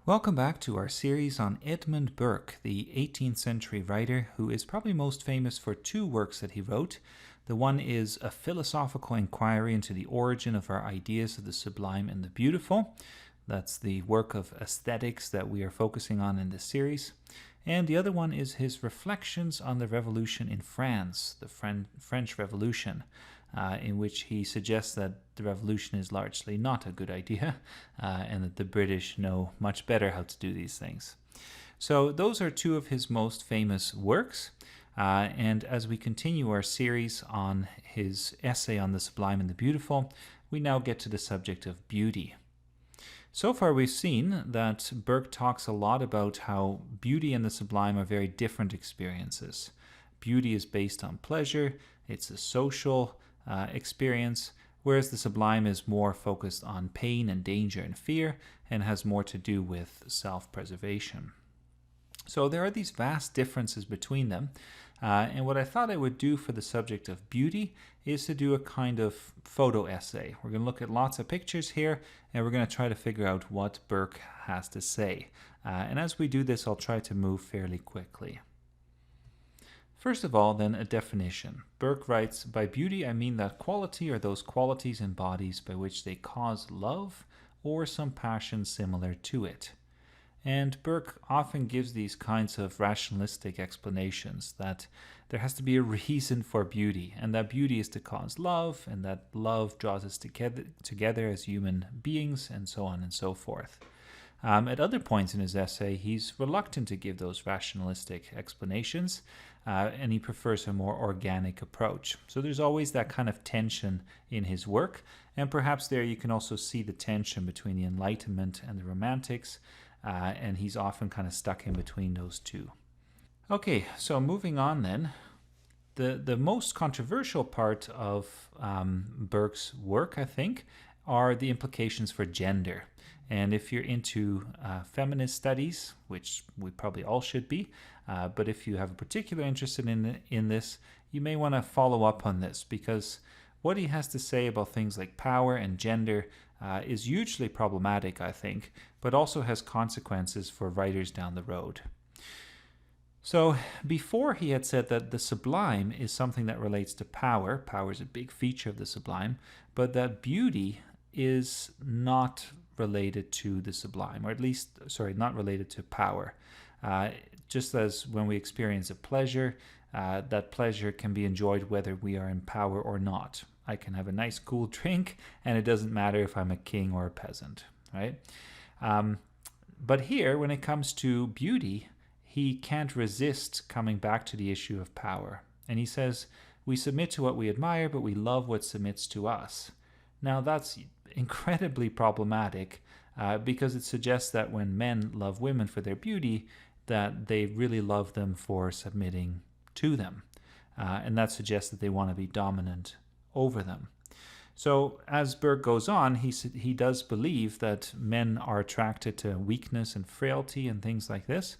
Welcome back to our series on Edmund Burke, the 18th century writer who is probably most famous for two works that he wrote. The one is a philosophical inquiry into the origin of our ideas of the sublime and the beautiful. That's the work of aesthetics that we are focusing on in this series. And the other one is his reflections on the revolution in France, the French Revolution, in which he suggests that the revolution is largely not a good idea and that the British know much better how to do these things. So those are two of his most famous works. And as we continue our series on his essay on the sublime and the beautiful, we now get to the subject of beauty. So far we've seen that Burke talks a lot about how beauty and the sublime are very different experiences. Beauty is based on pleasure, it's a social experience, whereas the sublime is more focused on pain and danger and fear and has more to do with self-preservation. So there are these vast differences between them. And what I thought I would do for the subject of beauty is to do a kind of photo essay. We're going to look at lots of pictures here, and we're going to try to figure out what Burke has to say. And as we do this, I'll try to move fairly quickly. First of all, then, a definition. Burke writes, "By beauty I mean that quality or those qualities in bodies by which they cause love or some passion similar to it." And Burke often gives these kinds of rationalistic explanations that there has to be a reason for beauty, and that beauty is to cause love, and that love draws us together as human beings, and so on and so forth. At other points in his essay, he's reluctant to give those rationalistic explanations, and he prefers a more organic approach. So there's always that kind of tension in his work, and perhaps there you can also see the tension between the Enlightenment and the Romantics, and he's often kind of stuck in between those two. Okay, so moving on then. The most controversial part of Burke's work, I think, are the implications for gender. And if you're into feminist studies, which we probably all should be, but if you have a particular interest in this, you may want to follow up on this, because what he has to say about things like power and gender is hugely problematic, I think, but also has consequences for writers down the road. So before he had said that the sublime is something that relates to power. Power is a big feature of the sublime, but that beauty is not related to the sublime, or at least, not related to power. Just as when we experience a pleasure, that pleasure can be enjoyed whether we are in power or not. I can have a nice cool drink, and it doesn't matter if I'm a king or a peasant, right? But here, when it comes to beauty, he can't resist coming back to the issue of power. And he says, "We submit to what we admire, but we love what submits to us." Now, that's incredibly problematic because it suggests that when men love women for their beauty, that they really love them for submitting to them. And that suggests that they want to be dominant over them. So as Burke goes on, he does believe that men are attracted to weakness and frailty and things like this.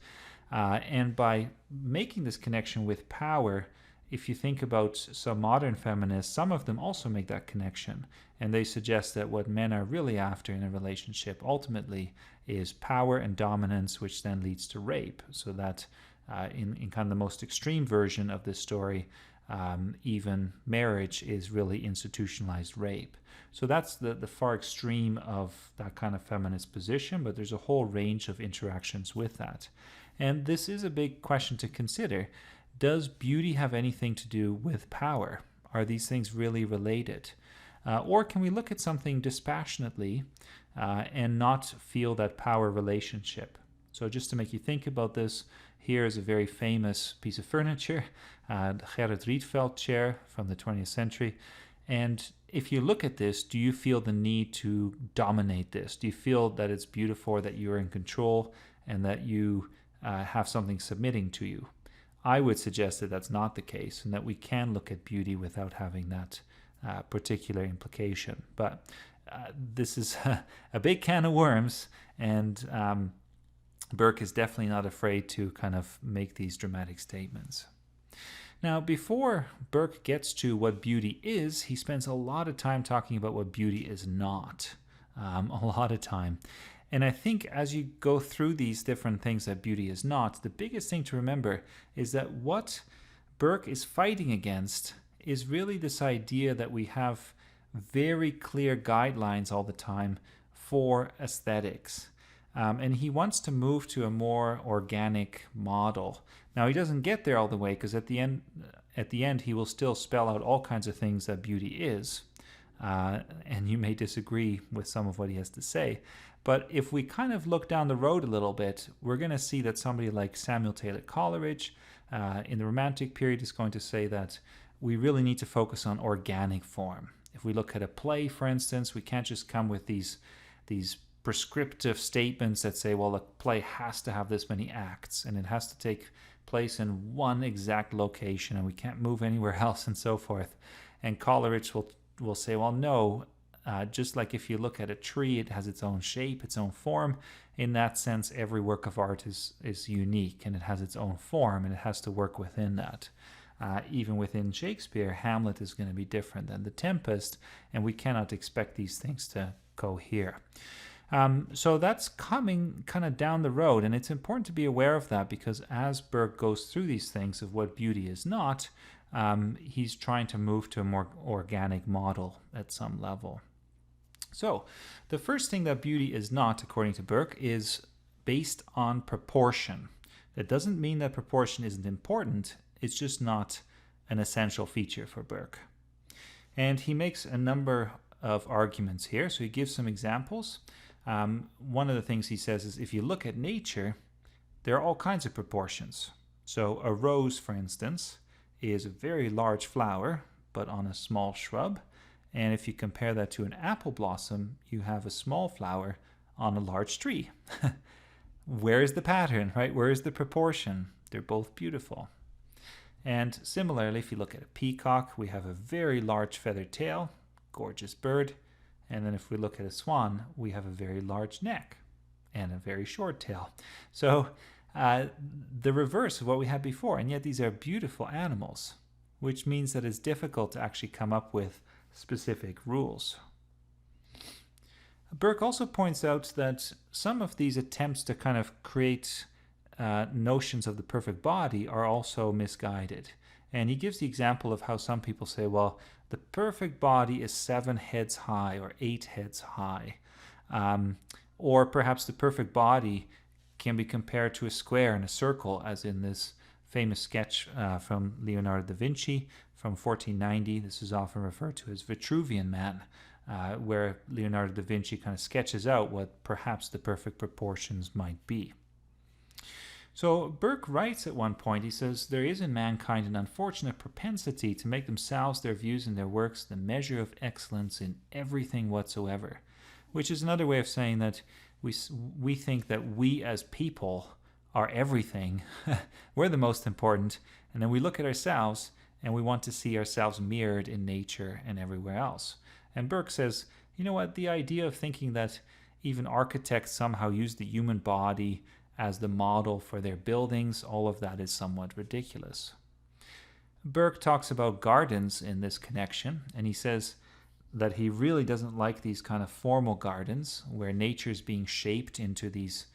And by making this connection with power, if you think about some modern feminists, some of them also make that connection. And they suggest that what men are really after in a relationship ultimately is power and dominance, which then leads to rape. So that in kind of the most extreme version of this story, even marriage is really institutionalized rape. So that's the far extreme of that kind of feminist position, but there's a whole range of interactions with that. And this is a big question to consider. Does beauty have anything to do with power? Are these things really related? Or can we look at something dispassionately and not feel that power relationship? So just to make you think about this, here is a very famous piece of furniture, the Gerrit Rietveld chair from the 20th century. And if you look at this, do you feel the need to dominate this? Do you feel that it's beautiful, that you're in control, and that you have something submitting to you? I would suggest that that's not the case, and that we can look at beauty without having that particular implication. But this is a big can of worms, and Burke is definitely not afraid to kind of make these dramatic statements. Now, before Burke gets to what beauty is, he spends a lot of time talking about what beauty is not. A lot of time. And I think as you go through these different things that beauty is not, the biggest thing to remember is that what Burke is fighting against is really this idea that we have very clear guidelines all the time for aesthetics. And he wants to move to a more organic model. Now, he doesn't get there all the way, because at the end he will still spell out all kinds of things that beauty is. And you may disagree with some of what he has to say. But if we kind of look down the road a little bit, we're going to see that somebody like Samuel Taylor Coleridge in the Romantic period is going to say that we really need to focus on organic form. If we look at a play, for instance, we can't just come with these prescriptive statements that say, well, a play has to have this many acts and it has to take place in one exact location and we can't move anywhere else and so forth. And Coleridge will say, well, no, just like if you look at a tree, it has its own shape, its own form. In that sense, every work of art is unique and it has its own form and it has to work within that. Even within Shakespeare, Hamlet is going to be different than The Tempest, and we cannot expect these things to cohere. So that's coming kind of down the road, and it's important to be aware of that, because as Burke goes through these things of what beauty is not, he's trying to move to a more organic model at some level. So the first thing that beauty is not, according to Burke, is based on proportion. That doesn't mean that proportion isn't important, it's just not an essential feature for Burke. And he makes a number of arguments here, so he gives some examples. One of the things he says is, if you look at nature, there are all kinds of proportions. So a rose, for instance, is a very large flower, but on a small shrub. And if you compare that to an apple blossom, you have a small flower on a large tree. Where is the pattern, right? Where is the proportion? They're both beautiful. And similarly, if you look at a peacock, we have a very large feathered tail, gorgeous bird. And then if we look at a swan, we have a very large neck and a very short tail. So the reverse of what we had before, and yet these are beautiful animals, which means that it's difficult to actually come up with specific rules. Burke also points out that some of these attempts to kind of create notions of the perfect body are also misguided. And he gives the example of how some people say, well, the perfect body is 7 heads high or 8 heads high. Or perhaps the perfect body can be compared to a square and a circle, as in this famous sketch from Leonardo da Vinci from 1490. This is often referred to as Vitruvian Man, where Leonardo da Vinci kind of sketches out what perhaps the perfect proportions might be. So Burke writes at one point, he says, there is in mankind an unfortunate propensity to make themselves, their views, and their works the measure of excellence in everything whatsoever, which is another way of saying that we think that we as people are everything. We're the most important, and then we look at ourselves and we want to see ourselves mirrored in nature and everywhere else. And Burke says, you know what, the idea of thinking that even architects somehow use the human body as the model for their buildings, all of that is somewhat ridiculous. Burke talks about gardens in this connection, and he says that he really doesn't like these kind of formal gardens where nature is being shaped into these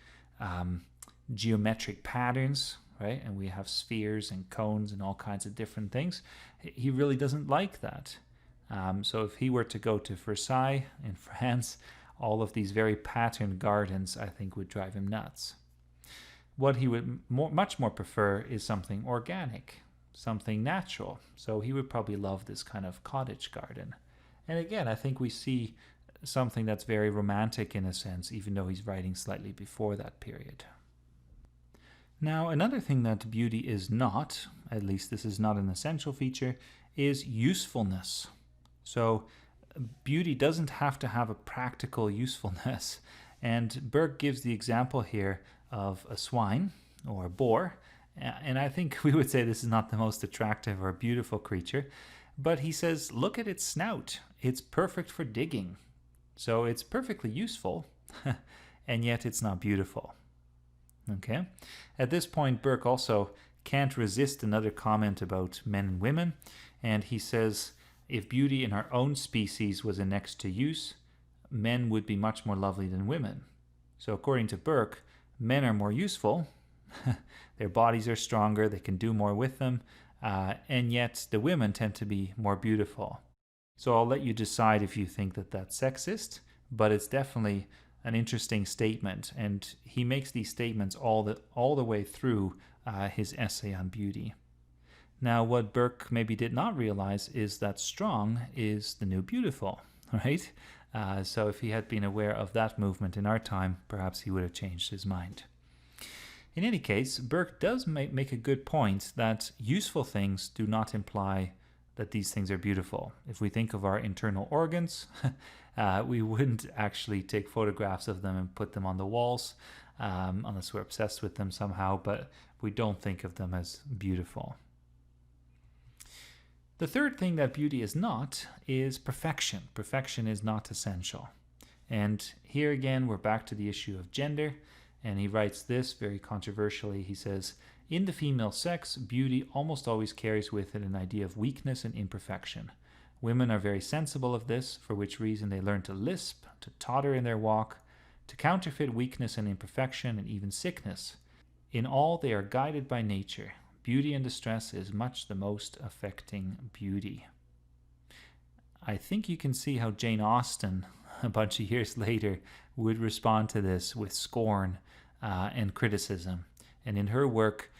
geometric patterns, right? And we have spheres and cones and all kinds of different things. He really doesn't like that. So if he were to go to Versailles in France, all of these very patterned gardens, I think, would drive him nuts. What he would much more prefer is something organic, something natural. So he would probably love this kind of cottage garden. And again, I think we see something that's very romantic in a sense, even though he's writing slightly before that period. Now, another thing that beauty is not, at least this is not an essential feature, is usefulness. So beauty doesn't have to have a practical usefulness. And Burke gives the example here of a swine or a boar, and I think we would say this is not the most attractive or beautiful creature, but he says, look at its snout. It's perfect for digging. So it's perfectly useful, and yet it's not beautiful. Okay? At this point, Burke also can't resist another comment about men and women, and he says, if beauty in our own species was annexed to use, men would be much more lovely than women. So according to Burke, men are more useful, their bodies are stronger, they can do more with them, and yet the women tend to be more beautiful. So I'll let you decide if you think that that's sexist, but it's definitely an interesting statement, and he makes these statements all the way through his essay on beauty. Now, what Burke maybe did not realize is that strong is the new beautiful, right? So if he had been aware of that movement in our time, perhaps he would have changed his mind. In any case, Burke does make a good point that useful things do not imply that these things are beautiful. If we think of our internal organs, we wouldn't actually take photographs of them and put them on the walls, unless we're obsessed with them somehow, but we don't think of them as beautiful. The third thing that beauty is not is perfection. Perfection is not essential. And here again, we're back to the issue of gender. And he writes this very controversially. He says, in the female sex, beauty almost always carries with it an idea of weakness and imperfection. Women are very sensible of this, for which reason they learn to lisp, to totter in their walk, to counterfeit weakness and imperfection and even sickness. In all, they are guided by nature. Beauty and distress is much the most affecting beauty. I think you can see how Jane Austen, a bunch of years later, would respond to this with scorn and criticism. And in her work,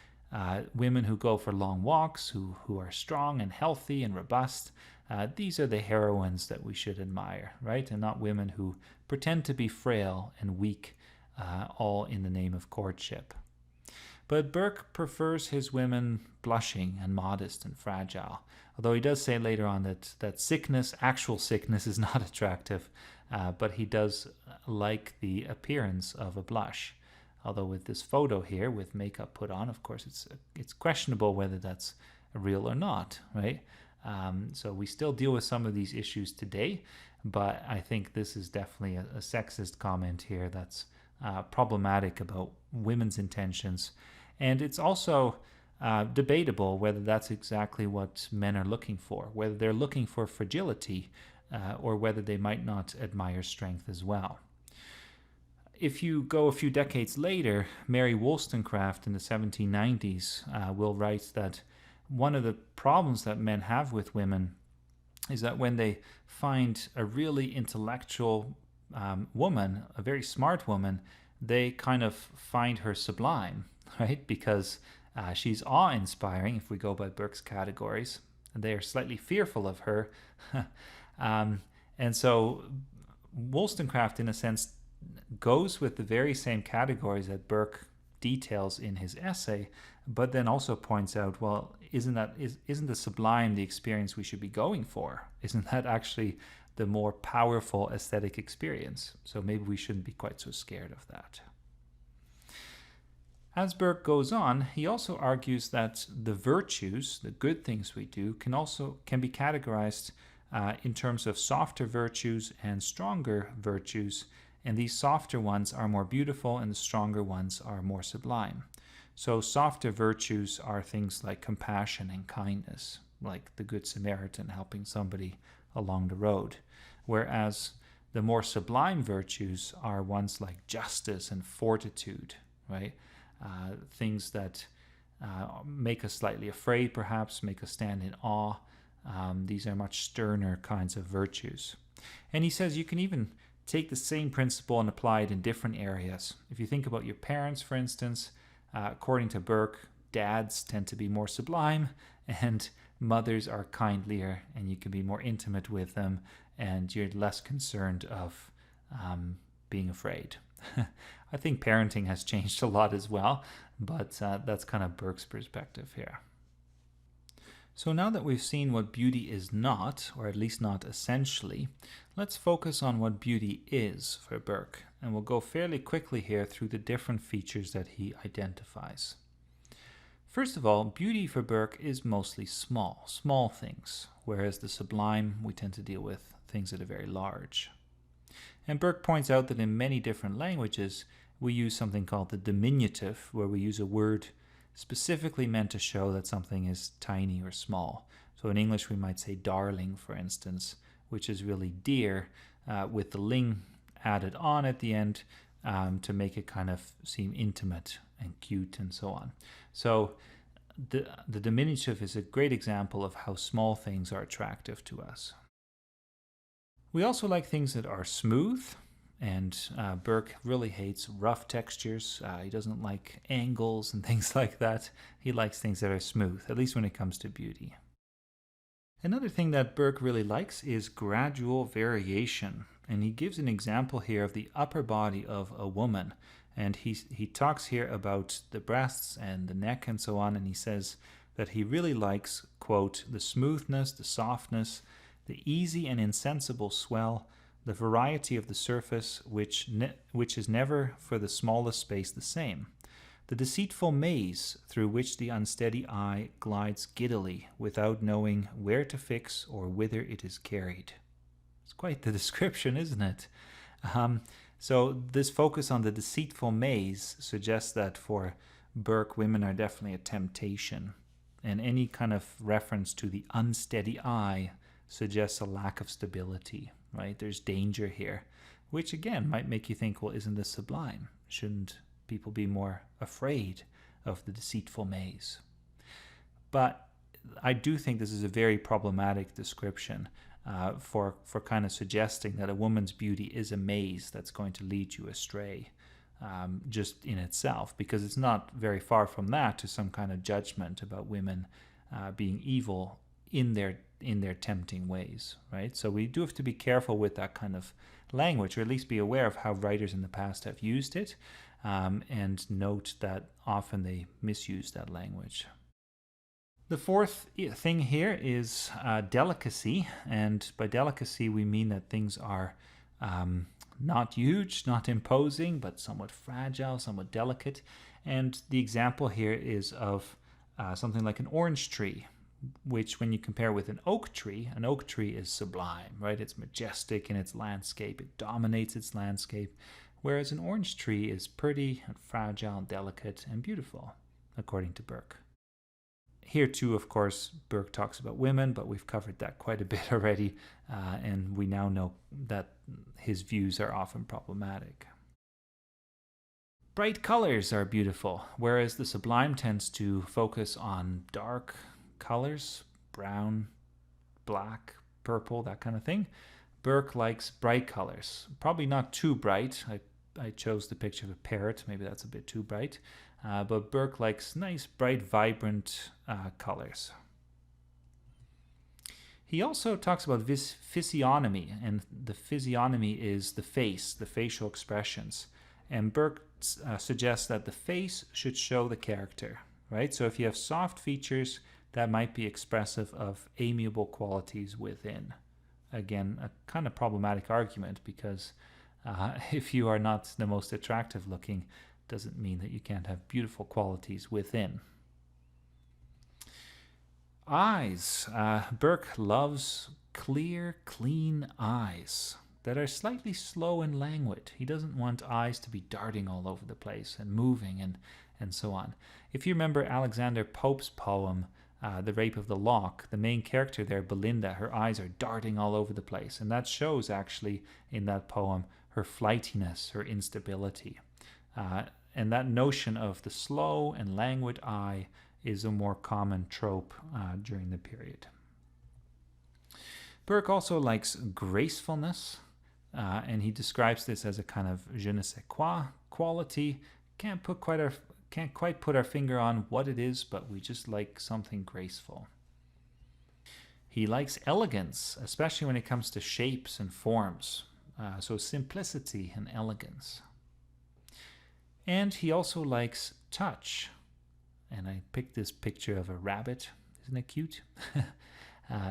women who go for long walks, who are strong and healthy and robust, these are the heroines that we should admire, right? And not women who pretend to be frail and weak, all in the name of courtship. But Burke prefers his women blushing and modest and fragile, although he does say later on that sickness, actual sickness, is not attractive, but he does like the appearance of a blush. Although with this photo here, with makeup put on, of course, it's questionable whether that's real or not, right? So we still deal with some of these issues today, but I think this is definitely a sexist comment here that's problematic about women's intentions. And it's also debatable whether that's exactly what men are looking for, whether they're looking for fragility or whether they might not admire strength as well. If you go a few decades later, Mary Wollstonecraft in the 1790s will write that one of the problems that men have with women is that when they find a really intellectual woman, a very smart woman, they kind of find her sublime, right? Because she's awe-inspiring, if we go by Burke's categories, and they are slightly fearful of her. And so Wollstonecraft, in a sense, goes with the very same categories that Burke details in his essay, but then also points out, well, isn't the sublime the experience we should be going for? Isn't that actually the more powerful aesthetic experience? So maybe we shouldn't be quite so scared of that. As Burke goes on, he also argues that the virtues, the good things we do, can be categorized in terms of softer virtues and stronger virtues, and these softer ones are more beautiful and the stronger ones are more sublime. So softer virtues are things like compassion and kindness, like the Good Samaritan helping somebody along the road, whereas the more sublime virtues are ones like justice and fortitude, right? Things that make us slightly afraid, perhaps, make us stand in awe. These are much sterner kinds of virtues. And he says you can even take the same principle and apply it in different areas. If you think about your parents, for instance, according to Burke, dads tend to be more sublime and mothers are kindlier, and you can be more intimate with them and you're less concerned of being afraid. I think parenting has changed a lot as well, but that's kind of Burke's perspective here. So now that we've seen what beauty is not, or at least not essentially, let's focus on what beauty is for Burke, and we'll go fairly quickly here through the different features that he identifies. First of all, beauty for Burke is mostly small things, whereas the sublime, we tend to deal with things that are very large. And Burke points out that in many different languages, we use something called the diminutive, where we use a word specifically meant to show that something is tiny or small. So in English, we might say darling, for instance, which is really dear, with the ling added on at the end, to make it kind of seem intimate and cute and so on. So the diminutive is a great example of how small things are attractive to us. We also like things that are smooth, and Burke really hates rough textures. He doesn't like angles and things like that. He likes things that are smooth, at least when it comes to beauty. Another thing that Burke really likes is gradual variation, and he gives an example here of the upper body of a woman. And he talks here about the breasts and the neck and so on, and he says that he really likes, quote, the smoothness, the softness, the easy and insensible swell, the variety of the surface, which is never for the smallest space the same, the deceitful maze through which the unsteady eye glides giddily without knowing where to fix or whither it is carried. It's quite the description, isn't it? So this focus on the deceitful maze suggests that for Burke, women are definitely a temptation. And any kind of reference to the unsteady eye suggests a lack of stability, right? There's danger here, which again might make you think, well, isn't this sublime? Shouldn't people be more afraid of the deceitful maze? But I do think this is a very problematic description for kind of suggesting that a woman's beauty is a maze that's going to lead you astray, just in itself, because it's not very far from that to some kind of judgment about women being evil in their tempting ways, right? So we do have to be careful with that kind of language, or at least be aware of how writers in the past have used it, and note that often they misuse that language. The fourth thing here is delicacy, and by delicacy we mean that things are not huge, not imposing, but somewhat fragile, somewhat delicate. And the example here is of something like an orange tree, which when you compare with an oak tree is sublime, right? It's majestic in its landscape, it dominates its landscape, whereas an orange tree is pretty and fragile and delicate and beautiful, according to Burke. Here too, of course, Burke talks about women, but we've covered that quite a bit already, and we now know that his views are often problematic. Bright colors are beautiful, whereas the Sublime tends to focus on dark colors, brown, black, purple, that kind of thing. Burke likes bright colors, probably not too bright. I chose the picture of a parrot, maybe that's a bit too bright. But Burke likes nice, bright, vibrant colors. He also talks about physiognomy, and the physiognomy is the face, the facial expressions. And Burke suggests that the face should show the character, right? So if you have soft features, that might be expressive of amiable qualities within. Again, a kind of problematic argument, because if you are not the most attractive looking, doesn't mean that you can't have beautiful qualities within. Eyes. Burke loves clear, clean eyes that are slightly slow and languid. He doesn't want eyes to be darting all over the place and moving and so on. If you remember Alexander Pope's poem, The Rape of the Lock, the main character there, Belinda, her eyes are darting all over the place. And that shows actually in that poem her flightiness, her instability. And that notion of the slow and languid eye is a more common trope during the period. Burke also likes gracefulness, and he describes this as a kind of je ne sais quoi quality. Can't quite put our finger on what it is, but we just like something graceful. He likes elegance, especially when it comes to shapes and forms. So simplicity and elegance. And he also likes touch. And I picked this picture of a rabbit. Isn't it cute?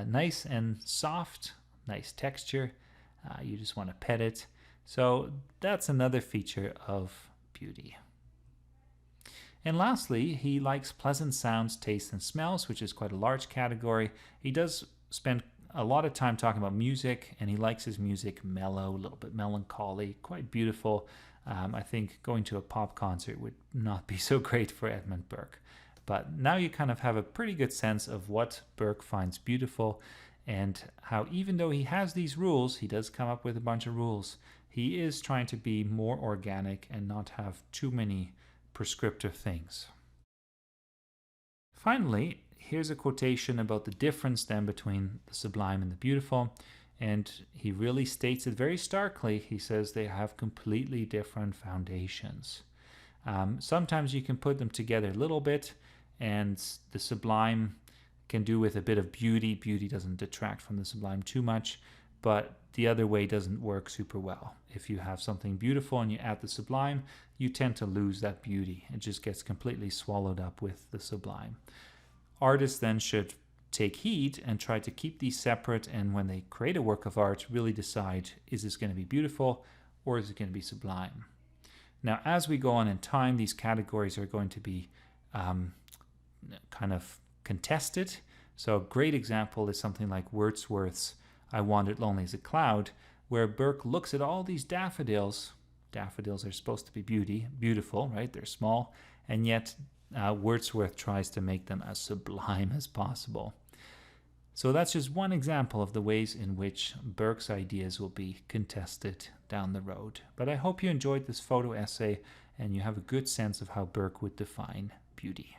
Nice and soft, nice texture. You just want to pet it. So that's another feature of beauty. And lastly, he likes pleasant sounds, tastes, and smells, which is quite a large category. He does spend a lot of time talking about music, and he likes his music mellow, a little bit melancholy, quite beautiful. I think going to a pop concert would not be so great for Edmund Burke. But now you kind of have a pretty good sense of what Burke finds beautiful, and how even though he has these rules, he does come up with a bunch of rules, he is trying to be more organic and not have too many prescriptive things. Finally, here's a quotation about the difference then between the sublime and the beautiful. And he really states it very starkly. He says they have completely different foundations. Sometimes you can put them together a little bit, and the sublime can do with a bit of beauty. Beauty doesn't detract from the sublime too much, but the other way doesn't work super well. If you have something beautiful and you add the sublime, you tend to lose that beauty. It just gets completely swallowed up with the sublime. Artists then should take heed and try to keep these separate, and when they create a work of art, really decide, is this going to be beautiful or is it going to be sublime? Now, as we go on in time, these categories are going to be kind of contested. So a great example is something like Wordsworth's I Wandered Lonely as a Cloud, where Burke looks at all these daffodils. Daffodils are supposed to be beautiful, right? They're small, and yet Wordsworth tries to make them as sublime as possible. So that's just one example of the ways in which Burke's ideas will be contested down the road. But I hope you enjoyed this photo essay and you have a good sense of how Burke would define beauty.